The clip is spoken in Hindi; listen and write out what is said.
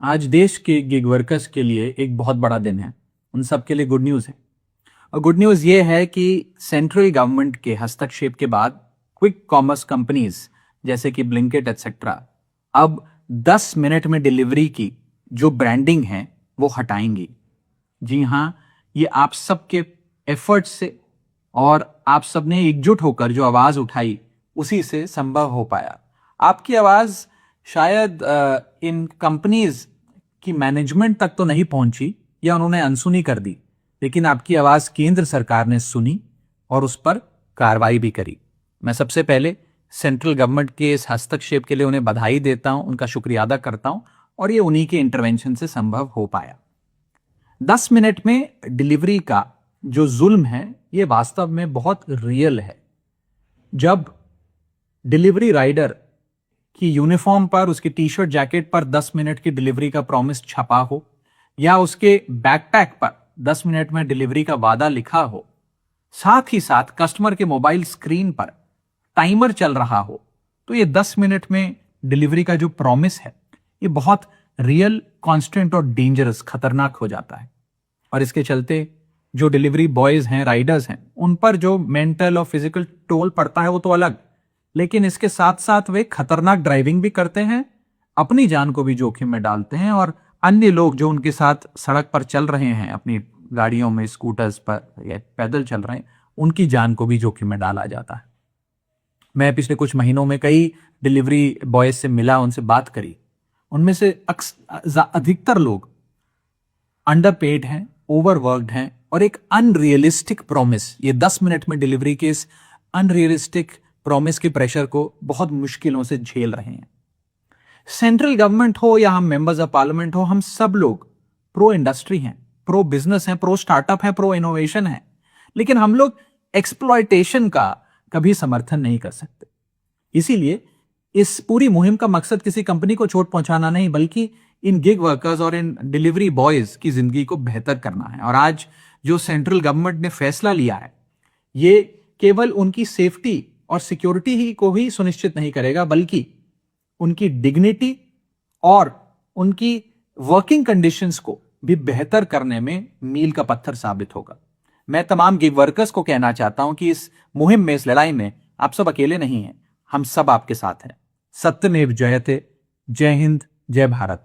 आज देश के गिग वर्कर्स के लिए एक बहुत बड़ा दिन है। उन सब के लिए गुड न्यूज़ है। और गुड न्यूज़ ये है कि सेंट्रल गवर्नमेंट के हस्तक्षेप के बाद क्विक कॉमर्स कंपनीज जैसे कि ब्लिंकिट एटसेट्रा अब 10 मिनट में डिलीवरी की जो ब्रांडिंग है वो हटाएंगी। जी हाँ, ये आप सबके एफर्ट से और आप सबने एकजुट होकर जो आवाज उठाई उसी से संभव हो पाया। आपकी आवाज शायद इन कंपनीज की मैनेजमेंट तक तो नहीं पहुंची या उन्होंने अनसुनी कर दी, लेकिन आपकी आवाज केंद्र सरकार ने सुनी और उस पर कार्रवाई भी करी। मैं सबसे पहले सेंट्रल गवर्नमेंट के इस हस्तक्षेप के लिए उन्हें बधाई देता हूं, उनका शुक्रिया अदा करता हूं और ये उन्हीं के इंटरवेंशन से संभव हो पाया। 10 मिनट में डिलीवरी का जो जुल्म है ये वास्तव में बहुत रियल है। जब डिलीवरी राइडर की यूनिफॉर्म पर, उसकी टी शर्ट जैकेट पर 10 मिनट की डिलीवरी का प्रॉमिस छपा हो या उसके बैकपैक पर 10 मिनट में डिलीवरी का वादा लिखा हो, साथ ही साथ कस्टमर के मोबाइल स्क्रीन पर टाइमर चल रहा हो, तो ये 10 मिनट में डिलीवरी का जो प्रॉमिस है ये बहुत रियल, कांस्टेंट और डेंजरस, खतरनाक हो जाता है। और इसके चलते जो डिलीवरी बॉयज हैं, राइडर्स हैं, उन पर जो मेंटल और फिजिकल टोल पड़ता है वो तो अलग, लेकिन इसके साथ साथ वे खतरनाक ड्राइविंग भी करते हैं, अपनी जान को भी जोखिम में डालते हैं और अन्य लोग जो उनके साथ सड़क पर चल रहे हैं, अपनी गाड़ियों में, स्कूटर्स पर या पैदल चल रहे हैं, उनकी जान को भी जोखिम में डाला जाता है। मैं पिछले कुछ महीनों में कई डिलीवरी बॉयज से मिला, उनसे बात करी। उनमें से अधिकतर लोग अंडरपेड हैं, ओवरवर्कड हैं और एक अनरियलिस्टिक प्रॉमिस, ये 10 मिनट में डिलीवरी के इस अनरियलिस्टिक प्रॉमिस के प्रेशर को बहुत मुश्किलों से झेल रहे हैं। सेंट्रल गवर्नमेंट हो या हम मेंबर्स ऑफ पार्लियामेंट हो, हम सब लोग प्रो इंडस्ट्री हैं, प्रो बिजनेस हैं, प्रो स्टार्टअप हैं, प्रो इनोवेशन हैं, लेकिन हम लोग एक्सप्लॉयटेशन का कभी समर्थन नहीं कर सकते। इसीलिए इस पूरी मुहिम का मकसद किसी कंपनी को चोट पहुंचाना नहीं, बल्कि इन गिग वर्कर्स और इन डिलीवरी बॉयज की जिंदगी को बेहतर करना है। और आज जो सेंट्रल गवर्नमेंट ने फैसला लिया है ये केवल उनकी सेफ्टी और सिक्योरिटी ही को ही सुनिश्चित नहीं करेगा, बल्कि उनकी डिग्निटी और उनकी वर्किंग कंडीशंस को भी बेहतर करने में मील का पत्थर साबित होगा। मैं तमाम गिग वर्कर्स को कहना चाहता हूं कि इस मुहिम में, इस लड़ाई में आप सब अकेले नहीं हैं, हम सब आपके साथ हैं। सत्यमेव जयते। जय हिंद, जय भारत।